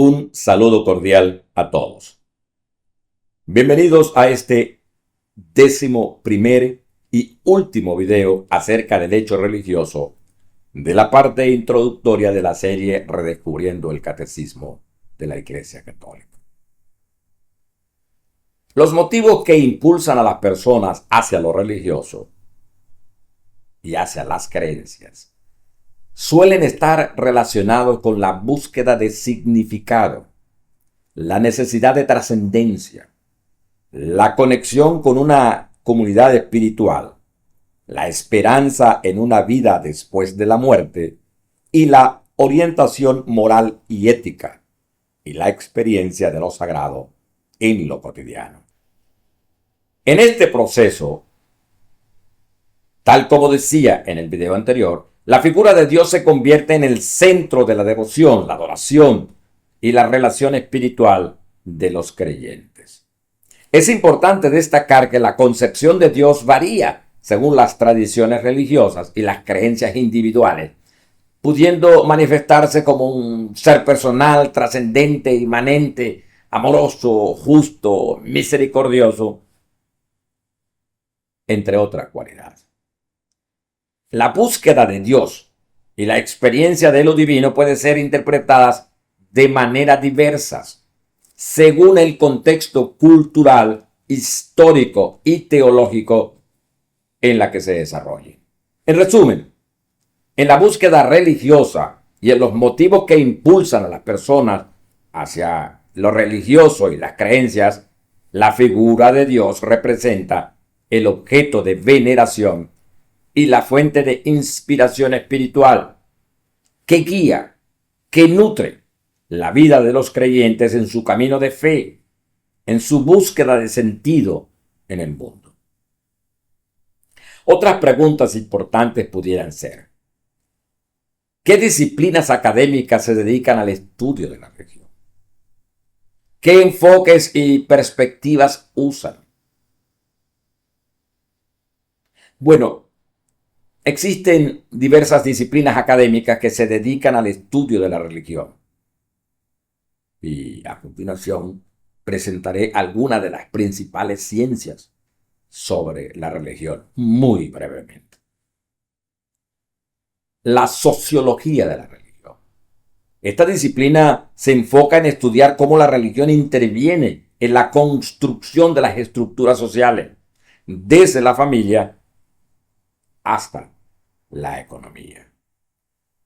Un saludo cordial a todos. Bienvenidos a este 11º y último video acerca del hecho religioso de la parte introductoria de la serie Redescubriendo el Catecismo de la Iglesia Católica. Los motivos que impulsan a las personas hacia lo religioso y hacia las creencias suelen estar relacionados con la búsqueda de significado, la necesidad de trascendencia, la conexión con una comunidad espiritual, la esperanza en una vida después de la muerte y la orientación moral y ética y la experiencia de lo sagrado en lo cotidiano. En este proceso, tal como decía en el video anterior, la figura de Dios se convierte en el centro de la devoción, la adoración y la relación espiritual de los creyentes. Es importante destacar que la concepción de Dios varía según las tradiciones religiosas y las creencias individuales, pudiendo manifestarse como un ser personal, trascendente, inmanente, amoroso, justo, misericordioso, entre otras cualidades. La búsqueda de Dios y la experiencia de lo divino pueden ser interpretadas de maneras diversas según el contexto cultural, histórico y teológico en la que se desarrolle. En resumen, en la búsqueda religiosa y en los motivos que impulsan a las personas hacia lo religioso y las creencias, la figura de Dios representa el objeto de veneración y la fuente de inspiración espiritual que guía, que nutre la vida de los creyentes en su camino de fe, en su búsqueda de sentido en el mundo. Otras preguntas importantes pudieran ser: ¿qué disciplinas académicas se dedican al estudio de la religión? ¿Qué enfoques y perspectivas usan? Bueno, existen diversas disciplinas académicas que se dedican al estudio de la religión. Y a continuación presentaré algunas de las principales ciencias sobre la religión, muy brevemente. La sociología de la religión. Esta disciplina se enfoca en estudiar cómo la religión interviene en la construcción de las estructuras sociales, desde la familia hasta la economía.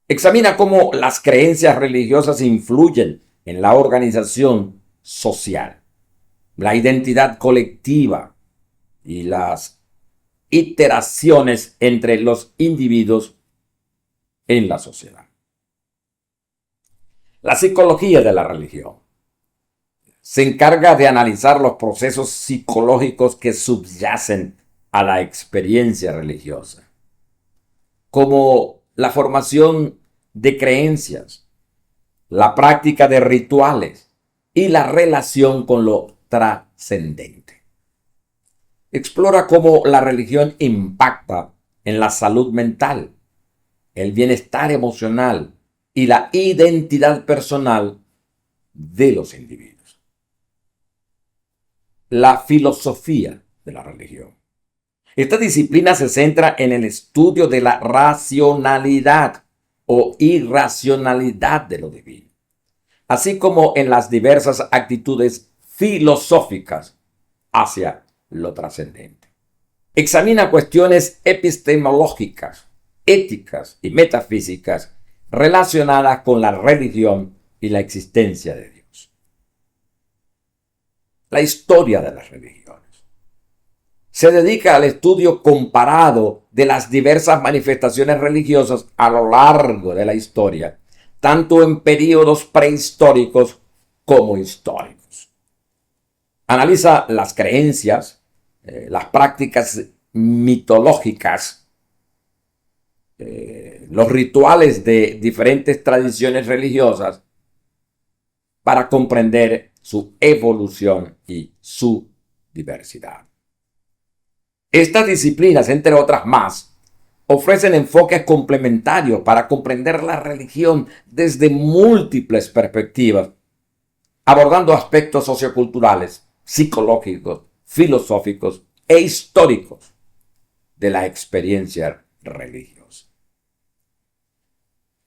Examina cómo las creencias religiosas influyen en la organización social, la identidad colectiva y las interacciones entre los individuos en la sociedad. La psicología de la religión se encarga de analizar los procesos psicológicos que subyacen a la experiencia religiosa, como la formación de creencias, la práctica de rituales y la relación con lo trascendente. Explora cómo la religión impacta en la salud mental, el bienestar emocional y la identidad personal de los individuos. La filosofía de la religión. Esta disciplina se centra en el estudio de la racionalidad o irracionalidad de lo divino, así como en las diversas actitudes filosóficas hacia lo trascendente. Examina cuestiones epistemológicas, éticas y metafísicas relacionadas con la religión y la existencia de Dios. La historia de las religiones. se dedica al estudio comparado de las diversas manifestaciones religiosas a lo largo de la historia, tanto en períodos prehistóricos como históricos. Analiza las creencias, las prácticas mitológicas, los rituales de diferentes tradiciones religiosas para comprender su evolución y su diversidad. Estas disciplinas, entre otras más, ofrecen enfoques complementarios para comprender la religión desde múltiples perspectivas, abordando aspectos socioculturales, psicológicos, filosóficos e históricos de la experiencia religiosa.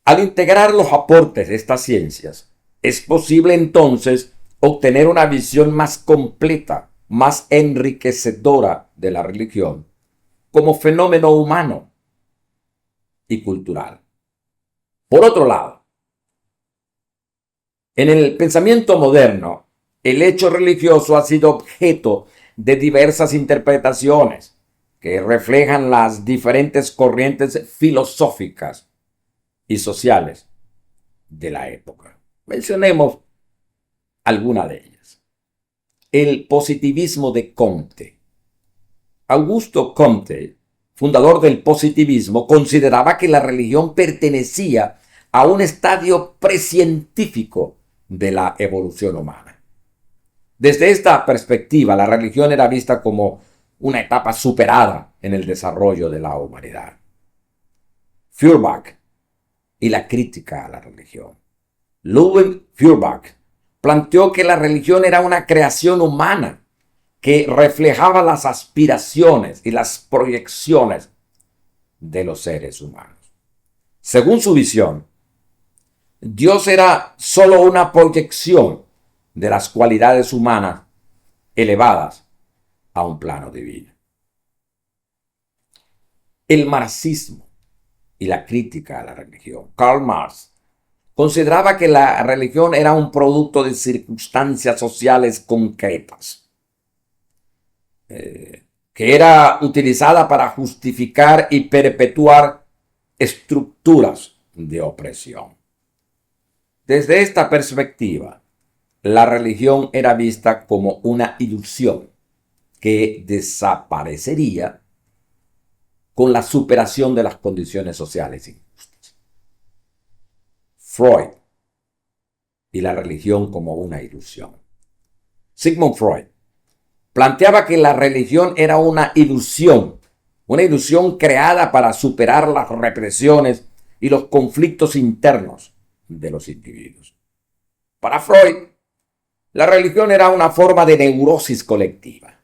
Al integrar los aportes de estas ciencias, es posible entonces obtener una visión más completa, más enriquecedora de la religión como fenómeno humano y cultural. Por otro lado, en el pensamiento moderno, el hecho religioso ha sido objeto de diversas interpretaciones que reflejan las diferentes corrientes filosóficas y sociales de la época. Mencionemos alguna de ellas. El positivismo de Comte. Augusto Comte, fundador del positivismo, consideraba que la religión pertenecía a un estadio precientífico de la evolución humana. Desde esta perspectiva, la religión era vista como una etapa superada en el desarrollo de la humanidad. Feuerbach y la crítica a la religión. Ludwig Feuerbach planteó que la religión era una creación humana que reflejaba las aspiraciones y las proyecciones de los seres humanos. Según su visión, Dios era solo una proyección de las cualidades humanas elevadas a un plano divino. El marxismo y la crítica a la religión. Karl Marx consideraba que la religión era un producto de circunstancias sociales concretas, que era utilizada para justificar y perpetuar estructuras de opresión. Desde esta perspectiva, la religión era vista como una ilusión que desaparecería con la superación de las condiciones sociales injustas. Freud y la religión como una ilusión. Sigmund Freud planteaba que la religión era una ilusión creada para superar las represiones y los conflictos internos de los individuos. Para Freud, la religión era una forma de neurosis colectiva,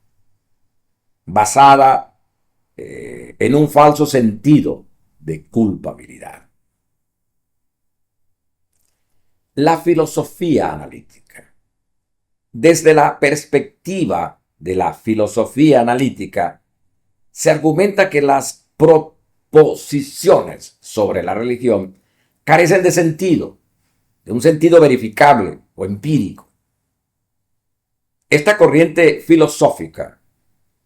basada en un falso sentido de culpabilidad. La filosofía analítica. Desde la perspectiva de la filosofía analítica, se argumenta que las proposiciones sobre la religión carecen de sentido, de un sentido verificable o empírico. Esta corriente filosófica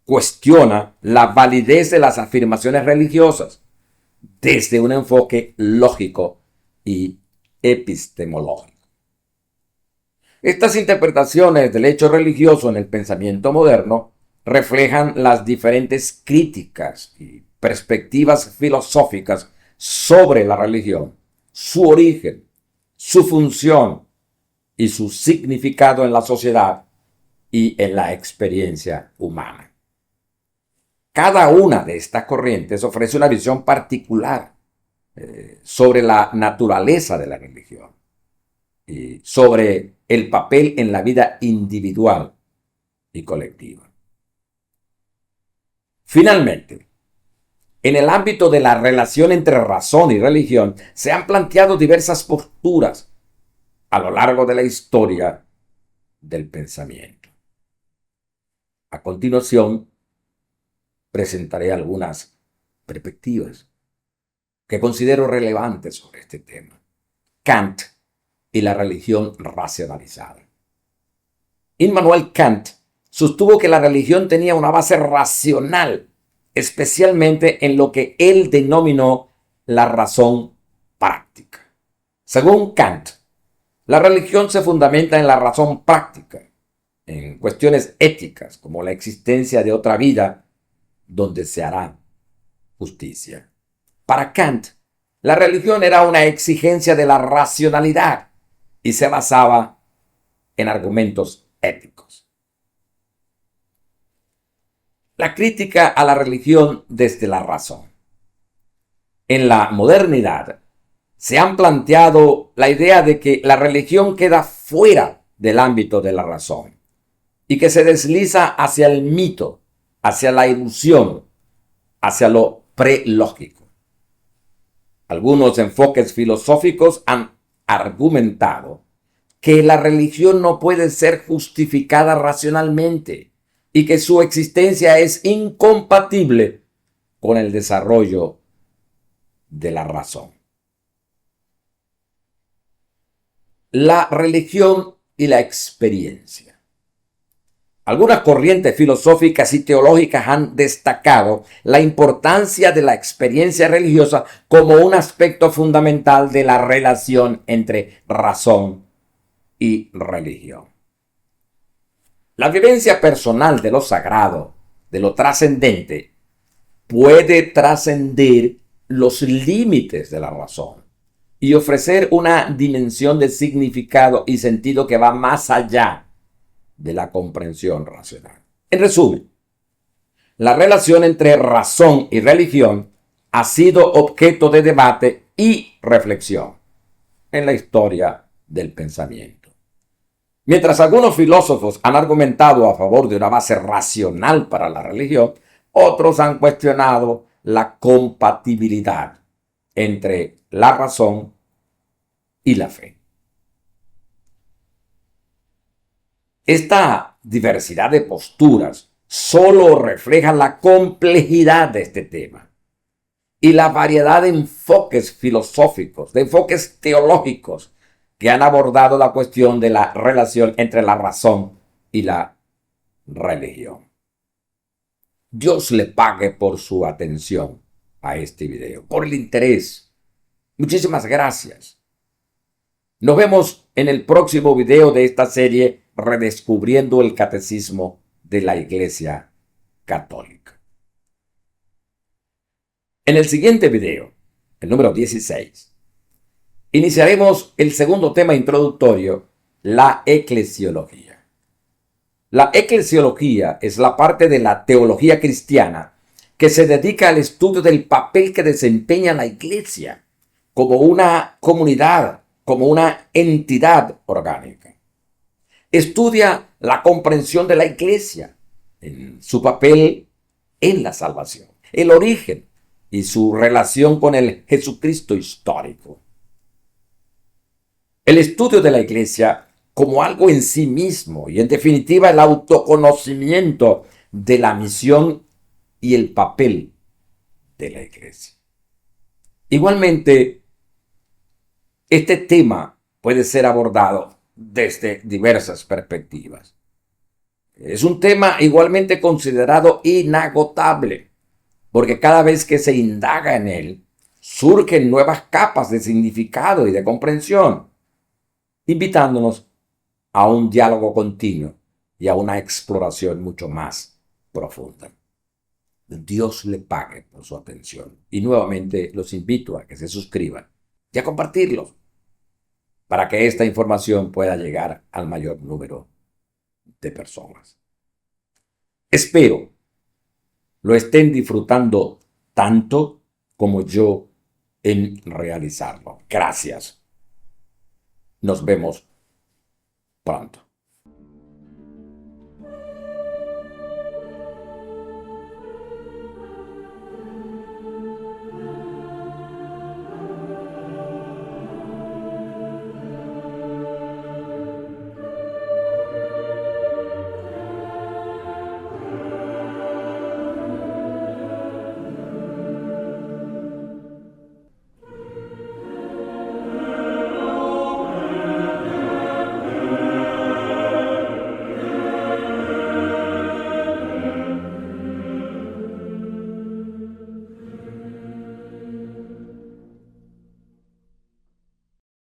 cuestiona la validez de las afirmaciones religiosas desde un enfoque lógico y epistemológico. Estas interpretaciones del hecho religioso en el pensamiento moderno reflejan las diferentes críticas y perspectivas filosóficas sobre la religión, su origen, su función y su significado en la sociedad y en la experiencia humana. Cada una de estas corrientes ofrece una visión particular sobre la naturaleza de la religión y sobre el papel en la vida individual y colectiva. Finalmente, en el ámbito de la relación entre razón y religión, se han planteado diversas posturas a lo largo de la historia del pensamiento. A continuación, presentaré algunas perspectivas que considero relevantes sobre este tema. Kant y la religión racionalizada. Immanuel Kant sostuvo que la religión tenía una base racional, especialmente en lo que él denominó la razón práctica. Según Kant, la religión se fundamenta en la razón práctica, en cuestiones éticas como la existencia de otra vida donde se hará justicia. Para Kant, la religión era una exigencia de la racionalidad y se basaba en argumentos éticos. La crítica a la religión desde la razón. En la modernidad se han planteado la idea de que la religión queda fuera del ámbito de la razón y que se desliza hacia el mito, hacia la ilusión, hacia lo prelógico. Algunos enfoques filosóficos han argumentado que la religión no puede ser justificada racionalmente y que su existencia es incompatible con el desarrollo de la razón. La religión y la experiencia. Algunas corrientes filosóficas y teológicas han destacado la importancia de la experiencia religiosa como un aspecto fundamental de la relación entre razón y religión. La vivencia personal de lo sagrado, de lo trascendente, puede trascender los límites de la razón y ofrecer una dimensión de significado y sentido que va más allá de la comprensión racional. En resumen, la relación entre razón y religión ha sido objeto de debate y reflexión en la historia del pensamiento. Mientras algunos filósofos han argumentado a favor de una base racional para la religión, otros han cuestionado la compatibilidad entre la razón y la fe. Esta diversidad de posturas solo refleja la complejidad de este tema y la variedad de enfoques filosóficos, de enfoques teológicos que han abordado la cuestión de la relación entre la razón y la religión. Dios le pague por su atención a este video, por el interés. Muchísimas gracias. Nos vemos en el próximo video de esta serie, Redescubriendo el Catecismo de la Iglesia Católica. En el siguiente video, el número 16, iniciaremos el segundo tema introductorio, la eclesiología. La eclesiología es la parte de la teología cristiana que se dedica al estudio del papel que desempeña la Iglesia como una comunidad, como una entidad orgánica. Estudia la comprensión de la Iglesia, en su papel en la salvación, el origen y su relación con el Jesucristo histórico. El estudio de la Iglesia como algo en sí mismo y en definitiva el autoconocimiento de la misión y el papel de la Iglesia. Igualmente, este tema puede ser abordado desde diversas perspectivas. Es un tema igualmente considerado inagotable, porque cada vez que se indaga en él, surgen nuevas capas de significado y de comprensión, invitándonos a un diálogo continuo y a una exploración mucho más profunda. Dios le pague por su atención. Y nuevamente los invito a que se suscriban y a compartirlos para que esta información pueda llegar al mayor número de personas. Espero lo estén disfrutando tanto como yo en realizarlo. Gracias. Nos vemos pronto.